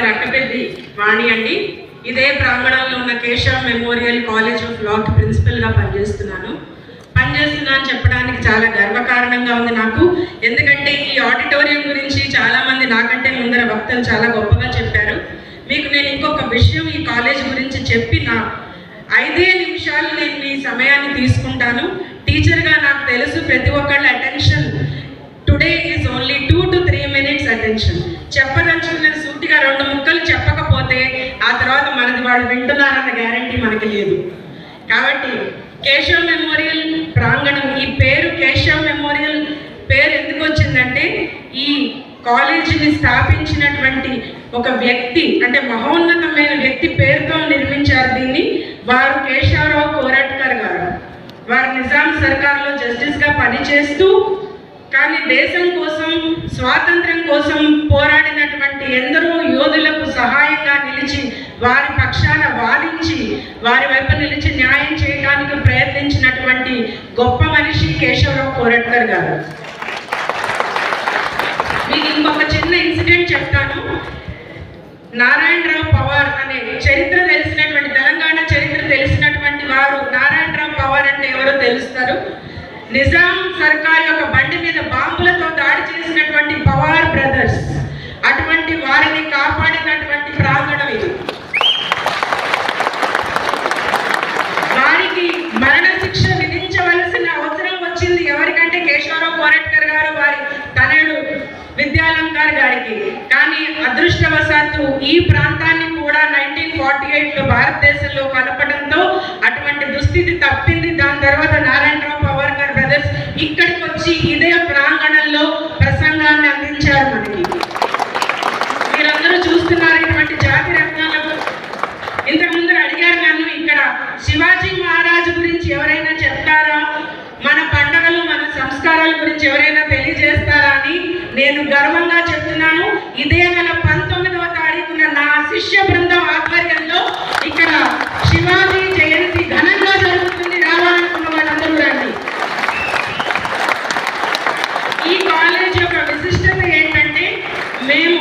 Doctor అక్కపెద్ది వాణి అండి. ఇదే ప్రాంగణంలో ఉన్న కేశవ్ మెమోరియల్ కాలేజ్ ఆఫ్ లాకి ప్రిన్సిపల్గా పనిచేస్తున్నాను అని చెప్పడానికి చాలా గర్వకారణంగా ఉంది నాకు. ఎందుకంటే ఈ ఆడిటోరియం గురించి చాలామంది నాకంటే ముందర వక్తలు చాలా గొప్పగా చెప్పారు. మీకు నేను ఇంకొక విషయం ఈ కాలేజ్ గురించి చెప్పిన 5 నిమిషాలు నేను మీ సమయాన్ని తీసుకుంటాను. టీచర్గా నాకు తెలుసు ప్రతి ఒక్కళ్ళ attention today is only 2 to 3 minutes attention. చెప్పదలుచుకున్న సూటిగా 2 ముక్కలు చెప్పకపోతే ఆ తర్వాత మనది వాళ్ళు వింటున్నారన్న గ్యారంటీ మనకి లేదు. కాబట్టి కేశవ్ మెమోరియల్ ప్రాంగణం, ఈ పేరు కేశవ్ మెమోరియల్ పేరు ఎందుకు వచ్చిందంటే ఈ కాలేజీని స్థాపించినటువంటి ఒక వ్యక్తి, అంటే మహోన్నతమైన వ్యక్తి పేరుతో నిర్మించారు దీన్ని. వారు కేశవరావు కోరట్కర్ గారు. వారు నిజాం సర్కార్లో జస్టిస్గా పనిచేస్తూ కానీ దేశం కోసం, స్వాతంత్ర్యం కోసం పోరాడినటువంటి ఎందరో యోధులకు సహాయంగా నిలిచి, వారి పక్షాన వాదించి, వారి వైపు నిలిచి న్యాయం చేయడానికి ప్రయత్నించినటువంటి గొప్ప మనిషి కేశవరావు కోరట్కర్ గారు. మీకు ఇంకొక చిన్న ఇన్సిడెంట్ చెప్తాను. నారాయణరావు పవార్ అనే చరిత్ర తెలిసినటువంటి, తెలంగాణ చరిత్ర తెలిసినటువంటి వారు నారాయణరావు పవార్ అంటే ఎవరో తెలుస్తారు. నిజాం సర్కార్ యొక్క బండి మీద బాంబులతో దాడి చేసినటువంటి పవార్ బ్రదర్స్, అటువంటి వారిని కాపాడినటువంటి ప్రాంగణం ఇది. వారికి మరణశిక్ష విధించవలసిన అవసరం వచ్చింది ఎవరికంటే కేశవరావు కోరట్కర్ గారు వారి తనయుడు విద్యాలంకార్ గారికి. కానీ అదృష్టవశాత్తు ఈ ప్రాంతాన్ని కూడా 1948లో భారతదేశంలో కలపడంతో అటువంటి దుస్థితి తప్పింది. దాని తర్వాత నారాయణరావు పవార్కర్ బ్రదర్స్ ఇక్కడికి వచ్చి ఇదే ప్రాంగణంలో ప్రసంగాన్ని అందించారు మనకి. మీరందరూ చూస్తున్నారు ఇటువంటి జాతి రత్నాలకు. ఇంతకుముందు అడిగారు నన్ను, ఇక్కడ శివాజీ మహారాజు గురించి ఎవరైనా చెప్తారా, మన పండుగలు మన సంస్కారాల గురించి ఎవరైనా తెలియజేస్తారా అని నేను గర్వంగా చెప్తున్నాను. ఇదే నెల 19వ తారీఖున నా శిష్య బృందం ఆధ్వర్యంలో ఇక్కడ శివాజీ జయంతి ఘనంగా జరుగుతుంది. రావాలనుకున్న వాళ్ళందరూ రండి. ఈ కాలేజ్ యొక్క విశిష్టత ఏంటంటే మేము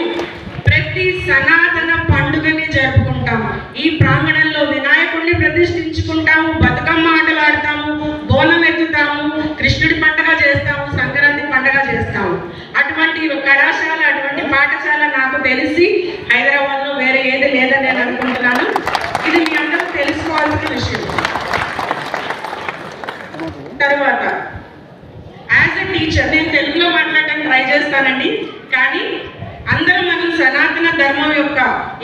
ప్రతి సనాతన పండుగని జరుపుకుంటాము. ఈ ప్రాంగణంలో వినాయకుడిని ప్రతిష్ఠించుకుంటాము, బతుకమ్మ ఆటలు ఆడతాము, బోనం ఎత్తుతాము, కృష్ణుడి పండుగ చేస్తాము, సంక్రాంతి పండుగ చేస్తాము. అటువంటి కళాశాల, అటువంటి పాఠశాల నాకు తెలిసి హైదరాబాద్లో వేరే ఏది లేదని నేను అనుకుంటున్నాను. ఇది మీ అందరూ తెలుసుకోవాల్సిన విషయం. తర్వాత యాజ్ ఎ టీచర్ నేను తెలుగులో మాట్లాడడానికి ట్రై చేస్తానండి. కానీ అందరూ మనం సనాతన ధర్మం యొక్క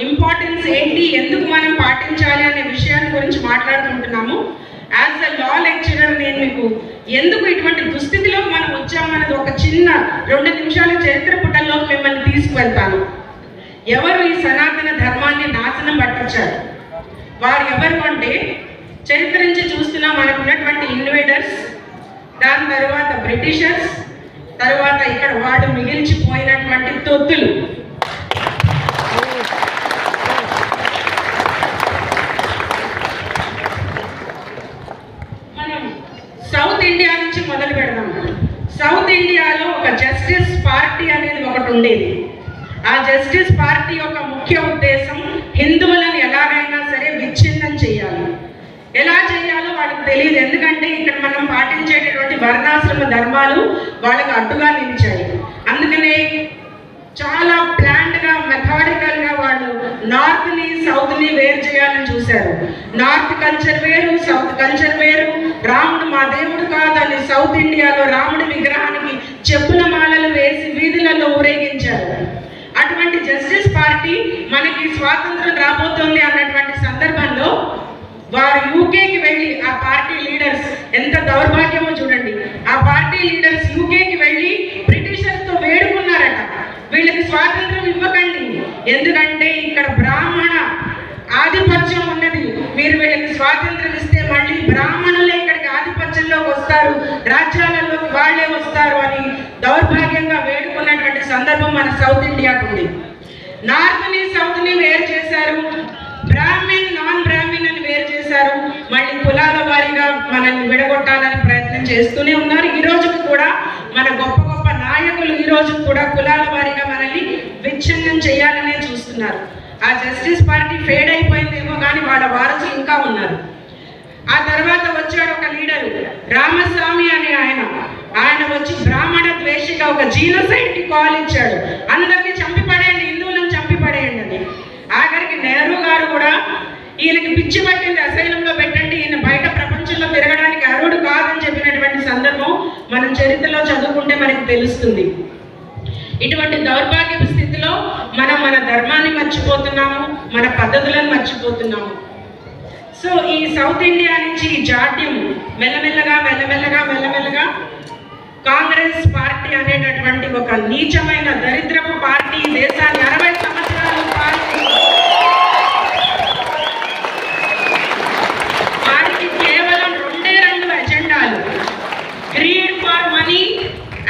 ఇంపార్టెన్స్ ఏంటి, ఎందుకు మనం పాటించాలి అనే విషయాన్ని గురించి మాట్లాడుకుంటున్నాము. యాజ్ ఎ లా లెక్చరర్ నేను మీకు ఎందుకు ఇటువంటి దుస్థితిలోకి మనం వచ్చామన్నది ఒక చిన్న 2 నిమిషాల చరిత్ర పుటల్లోకి మిమ్మల్ని తీసుకువెళ్తాను. ఎవరు ఈ సనాతన ధర్మాన్ని నాశనం పట్టించారు, వారు ఎవరు అంటే చరిత్ర నుంచి చూస్తున్నా మనకున్నటువంటి ఇన్వేడర్స్, దాని తర్వాత బ్రిటిషర్స్, తర్వాత ఇక్కడ వాడు మిగిల్చిపోయినటువంటి తొత్తులు. మనం సౌత్ ఇండియా నుంచి మొదలు పెడదాం. సౌత్ ఇండియాలో ఒక జస్టిస్ పార్టీ అనేది ఒకటి ఉండేది. ఆ జస్టిస్ పార్టీ యొక్క ముఖ్య ఉద్దేశం హిందువులను ఎలాగైనా సరే విచ్ఛిన్నం చేయాలి. ఎలా చేయాలో వాళ్ళకి తెలియదు. ఎందుకంటే ఇక్కడ మనం పాటించేటటువంటి వర్ణాశ్రమ ధర్మాలు వాళ్ళకి అడ్డుగా నిలిచాయి. అందుకనే చాలా ప్లాన్డ్గా, మెథాడికల్గా వాళ్ళు నార్త్ని సౌత్ని వేరు చేయాలని చూశారు. నార్త్ కల్చర్ వేరు, సౌత్ కల్చర్ వేరు. రాముడు మా దేవుడు కాదని సౌత్ ఇండియాలో రాముడి విగ్రహానికి చెప్పుల మాలలు వేసి వీధులలో ఊరేగించారు. అటువంటి జస్టిస్ పార్టీ మనకి స్వాతంత్రం రాబోతోంది అన్నటువంటి సందర్భంలో వారు యూకేకి వెళ్ళి, ఆ పార్టీ లీడర్స్ ఎంత దౌర్భాగ్యమో చూడండి, ఆ పార్టీ లీడర్స్ యూకేకి వెళ్ళి బ్రిటిషర్స్తో వేడుకున్నారట, వీళ్ళకి స్వాతంత్రం ఇవ్వకండి, ఎందుకంటే ఇక్కడ బ్రాహ్మణ ఆధిపత్యం ఉన్నది, మీరు వీళ్ళకి స్వాతంత్రం ఇస్తే మళ్ళీ బ్రాహ్మణులే ఇక్కడికి ఆధిపత్యంలోకి వస్తారు, రాజ్యాలలోకి వాళ్ళే వస్తారు అని దౌర్భాగ్యంగా వేడుకున్నటువంటి సందర్భం మన సౌత్ ఇండియాకు ఉంది. నార్త్ని సౌత్ని వేరు చేశారు, బ్రాహ్మిన్ నాన్ బ్రాహ్మిన్ అని వేరు చేశారు, మళ్ళీ కులాల వారీగా మనల్ని విడగొట్టాలని ప్రయత్నం చేస్తూనే ఉన్నారు. ఈ రోజు కూడా మన గొప్ప గొప్ప నాయకులు ఈ రోజు కూడా కులాల వారీగా మనల్ని విచ్ఛిన్నం చేయాలనే చూస్తున్నారు. ఆ జస్టిస్ పార్టీ ఫేడ్ అయిపోయిందేమో కానీ వాళ్ళ వారసులు ఇంకా ఉన్నారు. ఆ తర్వాత వచ్చాడు ఒక లీడరు రామస్వామి అనే ఆయన వచ్చి బ్రాహ్మణ ద్వేషిగా ఒక జీనోసైడ్ కి కాల్ ఇచ్చాడు. అందరినీ చంపిపడేయండి, హిందువులను చంపిపడేయండి అని. ఆఖరికి నెహ్రూ గారు కూడా ఈయనకి పిచ్చి పట్టింది, అసైలంలో పెట్టండి, ఈయన బయట ప్రపంచంలో తిరగడానికి అర్హుడు కాదని చెప్పినటువంటి సందర్భం మనం చరిత్రలో చదువుకుంటే మనకి తెలుస్తుంది. ఇటువంటి దౌర్భాగ్య స్థితిలో మనం మన ధర్మాన్ని మర్చిపోతున్నాము, మన పద్ధతులను మర్చిపోతున్నాము. సో ఈ సౌత్ ఇండియా నుంచి ఈ జాడ్యం మెల్లమెల్లగా కాంగ్రెస్ పార్టీ అనేటటువంటి ఒక నీచమైన దరిద్రపు పార్టీ దేశాన్ని 60 సంవత్సరాలు వారికి కేవలం 2 ఎజెండాలు, greed for money,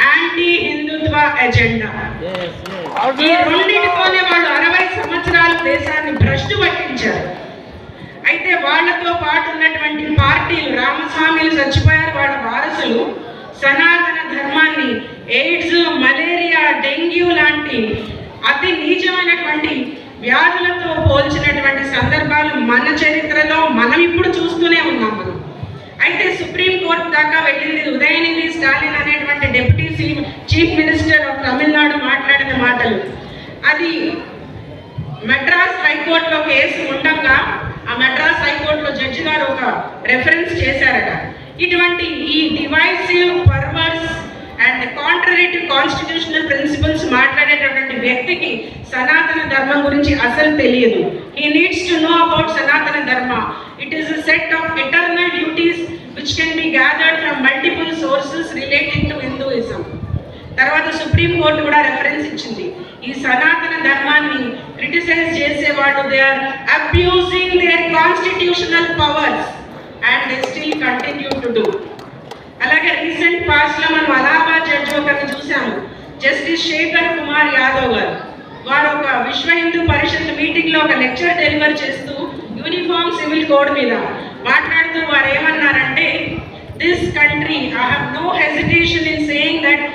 anti Hindutva agenda. ఈ రెండింటితోనే వాళ్ళు 60 సంవత్సరాలు దేశాన్ని భ్రష్టు పట్టించారు. అయితే వాళ్ళతో పాటు ఉన్నటువంటి పార్టీలు, రామస్వామిలు చచ్చిపోయారు, వాళ్ళ వారసులు సనాతన ధర్మాన్ని ఎయిడ్స్, మలేరియా, డెంగ్యూ లాంటి అతి నీచమైనటువంటి వ్యాధులతో పోల్చినటువంటి సందర్భాలు మన చరిత్రలో మనం ఇప్పుడు చూస్తూనే ఉన్నాం మనం. అయితే సుప్రీంకోర్టు దాకా వెళ్ళింది. ఉదయనిధి స్టాలిన్ అనేటువంటి deputy chief minister of Tamil Nadu మాట్లాడిన మాటలు. అది మెడ్రాస్ హైకోర్టులో కేసు ఉండగా ఆ మెడ్రాస్ హైకోర్టులో జడ్జి గారు ఒక రెఫరెన్స్ చేశారట. ఇటువంటి ఈ divisive, perverse and contrary to constitutional principles మాట్లాడేటటువంటి వ్యక్తికి సనాతన ధర్మం గురించి అసలు తెలియదు. He needs to know about Sanatana Dharma. It is a set of eternal duties which can be gathered from multiple sources related to Hinduism. తర్వాత సుప్రీంకోర్టు కూడా రెఫరెన్స్ ఇచ్చింది. ఈ సనాతన ధర్మాన్ని క్రిటిసైజ్ చేసేవాళ్ళు they are abusing their constitutional powers and they still continue to do. అలాగే recent past లో మనం Allahabad judge ఒకరిని చూసాము, జస్టిస్ శేఖర్ కుమార్ యాదవ్ గారు. వారు ఒక విశ్వ హిందూ పరిషత్ మీటింగ్ లో ఒక లెక్చర్ డెలివర్ చేస్తూ యూనిఫామ్ సివిల్ కోడ్ మీద మాట్లాడుతూ వారు ఏమన్నారంటే, this country I have no hesitation in saying that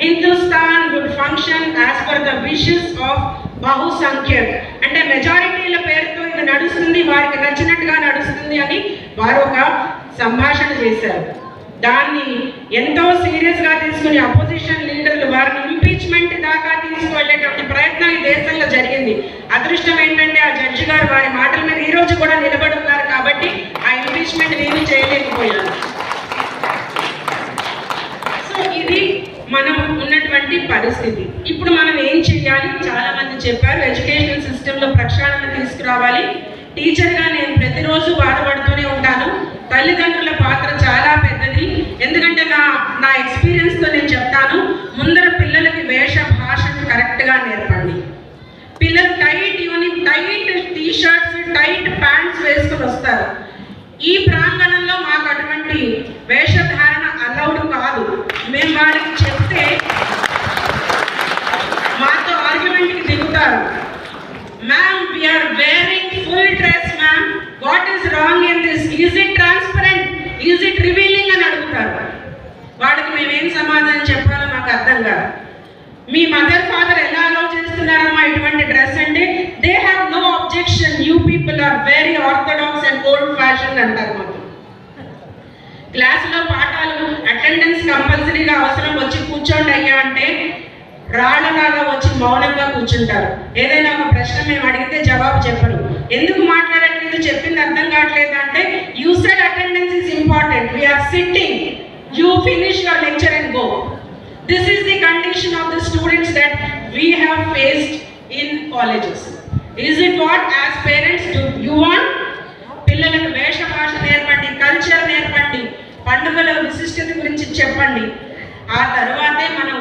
Hindustan would function as per the wishes of Bahusankhyak. అంటే మెజారిటీల పేరుతో ఇది నడుస్తుంది, వారికి నచ్చినట్టుగా నడుస్తుంది అని వారు ఒక సంభాషణ చేశారు. దాన్ని ఎంతో సీరియస్ గా తీసుకుని అపోజిషన్ లీడర్లు వారిని ఇంపీచ్మెంట్ దాకా తీసుకువెళ్ళేటువంటి ప్రయత్నం ఈ దేశంలో జరిగింది. అదృష్టం ఏంటంటే ఆ జడ్జి గారు వారి మాటల మీద ఈ రోజు కూడా నిలబడి ఉన్నారు కాబట్టి ఆ ఇంపీచ్మెంట్ ఏమీ చేయలేకపోయారు. సో ఇది మనం ఉన్నటువంటి పరిస్థితి. ఇప్పుడు మనం ఏం చేయాలి? చాలా మంది చెప్పారు, ఎడ్యుకేషనల్ సిస్టంలో ప్రక్షాళన తీసుకురావాలి. టీచర్గా నేను ప్రతిరోజు బాధపడుతూనే ఉంటాను. తల్లిదండ్రుల పాత్ర చాలా పెద్దది. ఎందుకంటే నా ఎక్స్పీరియన్స్తో నేను చెప్తాను, ముందర పిల్లలకి వేష భాషను కరెక్ట్గా నేర్పండి. పిల్లలు టైట్ టీషర్ట్స్, టైట్ ప్యాంట్స్ వేసుకొని వస్తారు. ఈ ప్రాంగణంలో మాకు అటువంటి వేషధారణ అలౌడ్ కాదు. మేము వాళ్ళకి చెప్తే మాతో ఆర్గ్యుమెంట్కి దిగుతారు. Ma'am, we're wearing full dress ma'am, what is wrong in this, is it transparent, is it revealing అని అడుగుతారు. వాళ్ళకి మేమేం సమాధానం చెప్పాలో మాకు అర్థం కాదు. మీ మదర్ ఫాదర్ ఎలా అలౌ చేస్తున్నారమ్మా ఇటువంటి డ్రెస్ అంటే, they have no objection, you people are very orthodox and old fashion అంటారు మాకు. క్లాసులో పాఠాలు అటెండెన్స్ కంపల్సరీగా అవసరం, వచ్చి కూర్చోండి అయ్యా అంటే రాళ్ళలాగా వచ్చి మౌనంగా కూర్చుంటారు. ఏదైనా ఒక ప్రశ్న మేము అడిగితే జవాబు చెప్పరు. ఎందుకు మాట్లాడట్లేదు, చెప్పింది అర్థం కావట్లేదు అంటే, you said attendance is important, we're sitting, you finish your lecture and go. This is the condition of the students that we have faced in colleges. Is it what as parents do you want? పిల్లలకు వేష భాష నేర్పండి, culture నేర్పండి, పండుగల విశిష్టత గురించి చెప్పండి. ఆ తర్వాతే మనం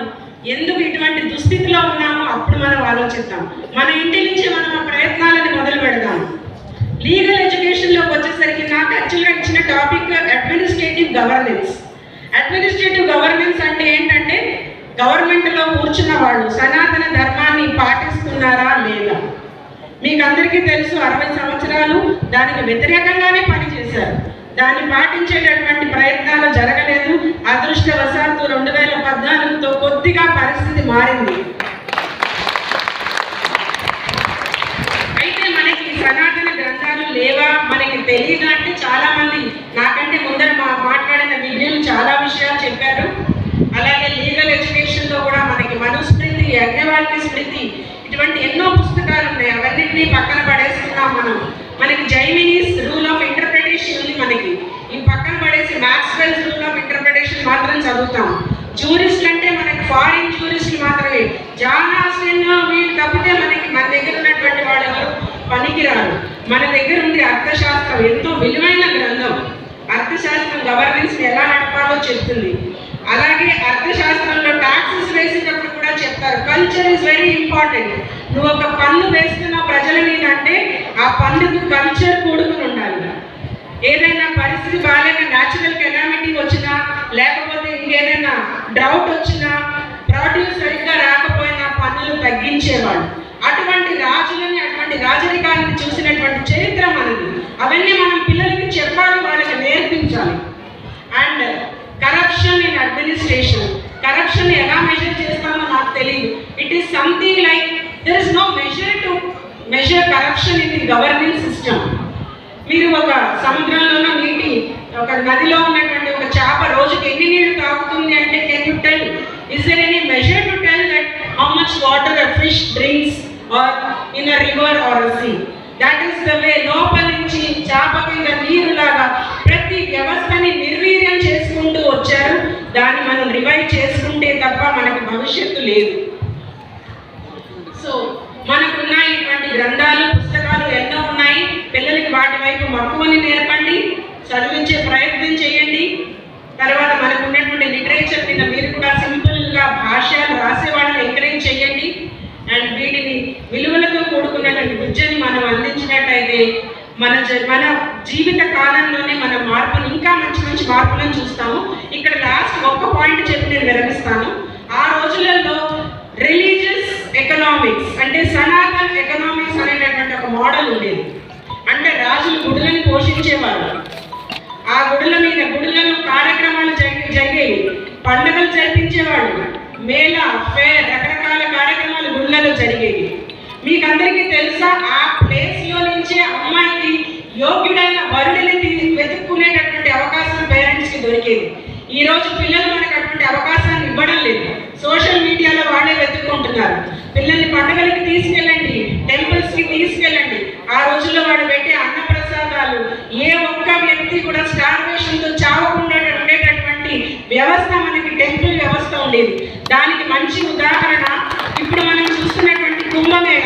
ఎందుకు ఇటువంటి దుస్థితిలో ఉన్నామో అప్పుడు మనం ఆలోచిద్దాం. మన ఇంటి నుంచి మనం ఆ ప్రయత్నాలను మొదలు పెడదాం. లీగల్ ఎడ్యుకేషన్లోకి వచ్చేసరికి నాకు యాక్చువల్గా ఇచ్చిన topic administrative governance. Administrative governance అంటే ఏంటంటే, గవర్నమెంట్లో కూర్చున్న వాళ్ళు సనాతన ధర్మాన్ని పాటిస్తున్నారా లేదా. మీకు అందరికీ తెలుసు, 60 సంవత్సరాలు దానికి వ్యతిరేకంగానే పనిచేశారు. దాన్ని పాటించేటటువంటి ప్రయత్నాలు జరగలేదు. అదృష్టవశాత్తు 2014తో కొద్దిగా పరిస్థితి మారింది. అయితే లేవా మనకి తెలియదు అంటే చాలా మంది నాకంటే ముందర మాట్లాడిన విజ్ఞులు చాలా విషయాలు చెప్పారు. అలాగే లీగల్ ఎడ్యుకేషన్లో కూడా మనకి మనుస్మృతి, యజ్ఞవాల్య స్మృతి ఇటువంటి ఎన్నో పుస్తకాలు ఉన్నాయి. అవన్నింటినీ పక్కన పడేస్తున్నాం మనం. మనకి జైమినీస్ రూల్ ఆఫ్ ఇంటర్ప్రిటేషన్ ఉంది. మనకి ఈ పక్కన పడేసి మ్యాక్స్వెల్స్ రూల్ ఆఫ్ ఇంటర్ప్రిటేషన్ మాత్రం చదువుతాం. జూరిస్టులు అంటే మనకి ఫారిన్ జూరిస్టులు మాత్రమే. జాన్ ఆస్టిన్ వీళ్ళు తప్పితే మనకి మన దగ్గర ఉన్నటువంటి వాళ్ళు ఎవరు పనికిరారు. మన దగ్గర ఉంది అర్థశాస్త్రం, ఎంతో విలువైన గ్రంథం. అర్థశాస్త్రం గవర్నెన్స్ ఎలా నడపాలో చెప్తుంది. అలాగే అర్థశాస్త్రంలో ట్యాక్సెస్ వేసేటప్పుడు కూడా చెప్తారు, కల్చర్ ఈజ్ వెరీ ఇంపార్టెంట్. నువ్వు ఒక పన్ను వేస్తున్న ప్రజల మీద అంటే ఆ పన్నుకు కల్చర్ కూడుకుని ఉండాలి. ఏదైనా పరిస్థితి బాగాలేక న్యాచురల్ కెలామిటీ వచ్చినా, లేకపోతే ఇంకేదైనా డ్రౌట్ వచ్చినా, ప్రొడ్యూస్ సరిగ్గా రాకపోయినా పన్నులు తగ్గించేవాళ్ళు. అటువంటి రాజులని, అటువంటి రాజరికాలను చూసినటువంటి చరిత్ర మనది. అవన్నీ మనం పిల్లలకి చెప్పాలి, వాళ్ళకి నేర్పించాలి. And corruption in administration, corruption ఎలా మెజర్ చేస్తామో నాకు తెలియదు. It is something like there is no measure to measure corruption in the governing system. మీరు ఒక సముద్రంలోనో ఒక నదిలో ఉన్నటువంటి ఒక చేప రోజుకి ఎన్ని నీళ్లు తాగుతుంది అంటే can you tell? Is there any measure to tell that how much water a fish drinks or in a river or a sea? That is the way. లోపల నుంచి చేప కింద నీరులాగా ప్రతి వ్యవస్థని నిర్వీర్యం చేసుకుంటూ వచ్చారు. దాన్ని మనం రివైవ్ చేసుకుంటే తప్ప మనకి భవిష్యత్తు లేదు. సో మనకున్న ఇటువంటి గ్రంథాలు, పుస్తకాలు ఎన్నో ఉన్నాయి. పిల్లలకి వాటి వైపు మక్కువని నేర్పండి, చదివించే ప్రయత్నం చేయండి. తర్వాత మనకు ఉన్నటువంటి లిటరేచర్ మీద మీరు కూడా సింపుల్గా భాష్యాలు రాసేవాళ్ళని ఎంకరేజ్ చేయండి. అండ్ వీటిని విలువలతో కూడుకున్నటువంటి విద్యని మనం అందించినట్టయితే మన జీవిత కాలంలోనే మన మార్పుని, ఇంకా మంచి మంచి మార్పులను చూస్తాము. ఇక్కడ లాస్ట్ ఒక్క పాయింట్ చెప్పి నేను విరమిస్తాను. ఆ రోజులలో రిలీజియస్ ఎకనామిక్స్ అంటే సనాతన్ ఎకనామిక్స్ అనేటటువంటి ఒక మోడల్ ఉండేది. అంటే రాజులు గుడులను పోషించేవారు. ఆ గుడులను కార్యక్రమాలు జరిగేవి, పండుగలు జరిపించేవాడు, మేళా, ఫేర్, రకరకాల కార్యక్రమాలు గుళ్ళలో జరిగేవి. మీకు అందరికీ తెలుసా, ఆ ప్లేస్లో నుంచే అమ్మాయికి యోగ్యుడైన వరుడిని వెతుక్కునేటటువంటి అవకాశం పేరెంట్స్కి దొరికేది. ఈరోజు పిల్లలు మనకు అటువంటి అవకాశాన్ని ఇవ్వడం లేదు. సోషల్ మీడియాలో వాళ్ళే వెతుక్కుంటున్నారు. పిల్లల్ని పండుగలకి తీసుకెళ్ళండి, టెంపుల్స్కి తీసుకెళ్ళండి. ఆ రోజుల్లో వాళ్ళు పెట్టే అన్నప్రసాదాలు, ఏ ఒక్క వ్యక్తి కూడా స్టార్వేషన్తో చావకుండా ఉండేటటువంటి వ్యవస్థ మనకి టెంపుల్ వ్యవస్థ ఉండేది. దానికి మంచి ఉదాహరణ ఇప్పుడు మనం చూస్తున్నటువంటి కుంభమేళ.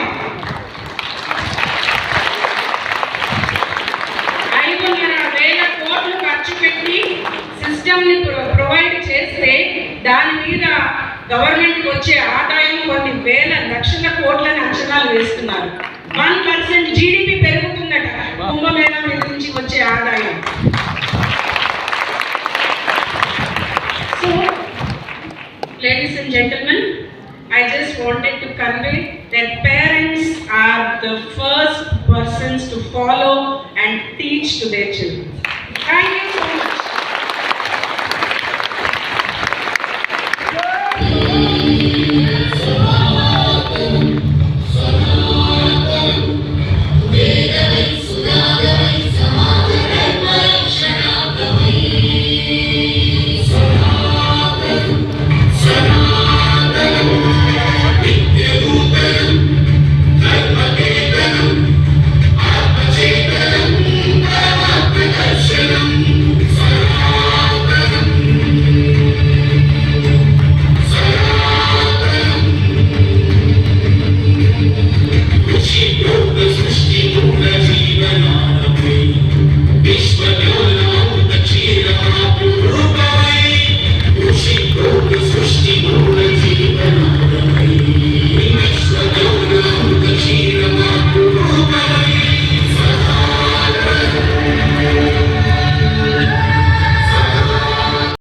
5,500 కోట్లు ఖర్చు పెట్టి సిస్టమ్ని ప్రొవైడ్ చేస్తే దాని మీద గవర్నమెంట్కి వచ్చే ఆదాయం కొన్ని వేల లక్షల కోట్లని అంచనాలు వేస్తున్నారు. 1% జీడిపి పెరుగుతుందట కుంభమేళ మీద నుంచి వచ్చే ఆదాయం. So ladies and gentlemen, I just wanted to convey that parents are the first persons to follow and teach to their children. Thank you.